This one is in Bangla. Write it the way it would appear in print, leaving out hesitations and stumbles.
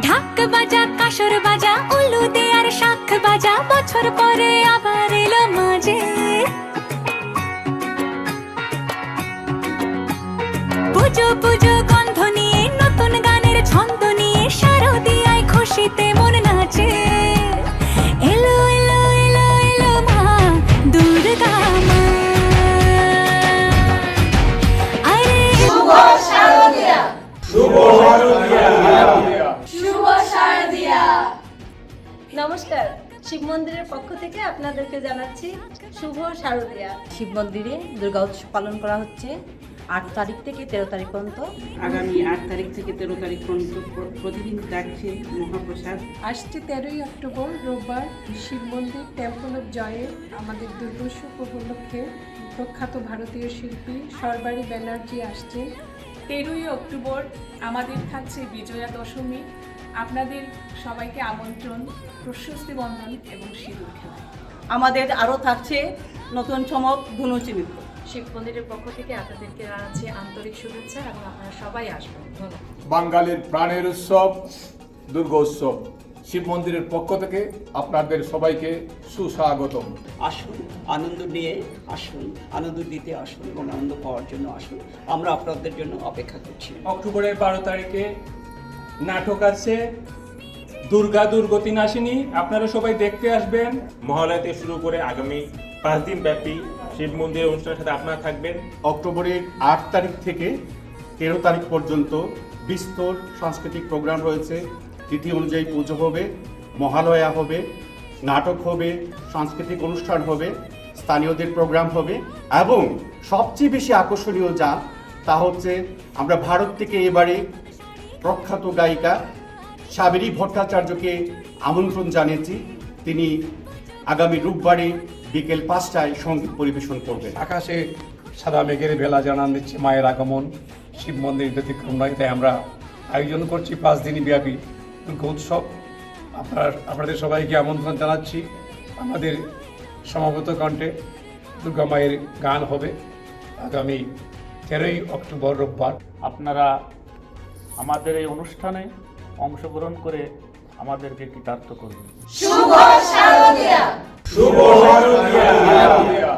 ঢাক বাজা কাসর বাজা উলু দে আর শাখ বাজা, বছর পরে আবার এলো মাঝে। পুজো পুজো গন্ধ নিয়ে নতুন গানের ছন্দ নিয়ে শারদিয়ায় খুশিতে মন নাচে। এলো এলো এলো এলো মা দুর্গা মা, আরে শুভ শারদিয়া, শুভ শারদিয়া, শুভ শারদিয়া। নমস্কার, শিব মন্দিরের পক্ষ থেকে আপনাদেরকে জানাচ্ছি শুভ শারদিয়া। শিব মন্দিরে দুর্গা উৎসব পালন করা হচ্ছে 8 তারিখ থেকে 13 তারিখ পর্যন্ত। আগামী 8 তারিখ থেকে 13 তারিখ পর্যন্ত প্রতিদিন থাকছে মহাপ্রসাদ। আসছে 13ই অক্টোবর রোববার শিব মন্দির টেম্পল অফ জয়ে আমাদের দুর্গোৎসব উপলক্ষে প্রখ্যাত ভারতীয় শিল্পী সরবারি ব্যানার্জি আসছে। 13ই অক্টোবর আমাদের থাকছে বিজয়া দশমী। আপনাদের সবাইকে আমন্ত্রণ প্রশস্তি বন্ধন এবং সিঁদুর খেলায়। আমাদের আরও থাকছে নতুন চমক ধনুচি নৃত্য। শিব মন্দিরের পক্ষ থেকে আপনাদেরকে জানাচ্ছি আন্তরিক শুভেচ্ছা এবং আপনারা সবাই আসবেন। ধন্যবাদ। বাঙালির প্রাণের উৎসব দুর্গোৎসব শিব মন্দিরের পক্ষ থেকে আপনাদের সবাইকে সুস্বাগতম। আসুন, আনন্দ নিয়ে আসুন, আনন্দ দিতে আসুন এবং আনন্দ পাওয়ার জন্য আসুন। আমরা আপনাদের জন্য অপেক্ষা করছি। অক্টোবরের 12 তারিখে নাটক আছে দুর্গা দুর্গতি নাশিনী, আপনারা সবাই দেখতে আসবেন। মহালয়া থেকে শুরু করে আগামী 5 দিন ব্যাপী শিব মন্দিরের অনুষ্ঠানের সাথে আপনারা থাকবেন। অক্টোবরের 8 তারিখ থেকে 13 তারিখ পর্যন্ত বিস্তর সাংস্কৃতিক প্রোগ্রাম রয়েছে। তিথি অনুযায়ী পুজো হবে, মহালয়া হবে, নাটক হবে, সাংস্কৃতিক অনুষ্ঠান হবে, স্থানীয়দের প্রোগ্রাম হবে এবং সবচেয়ে বেশি আকর্ষণীয় যা তা হচ্ছে আমরা ভারত থেকে এবারে প্রখ্যাত গায়িকা সাবেরী ভট্টাচার্যকে আমন্ত্রণ জানিয়েছি। তিনি আগামী রোববারে বিকেল 5টায় সঙ্গীত পরিবেশন করবেন। আকাশে সাদা মেঘের বেলা জানান দিচ্ছে মায়ের আগমন। শিব মন্দির ব্যতিক্রম নয়, তাই আমরা আয়োজন করছি 5 দিনই ব্যাপী দুর্গা উৎসব। আপনাদের সবাইকে আমন্ত্রণ জানাচ্ছি। আমাদের সমাগত কণ্ঠে দুর্গা মায়ের গান হবে আগামী 13ই অক্টোবর রোববার। আপনারা আমাদের এই অনুষ্ঠানে অংশগ্রহণ করে আমাদেরকে কৃতার্থ করবেন। শুভ শারদিয়া, শুভ শারদিয়া,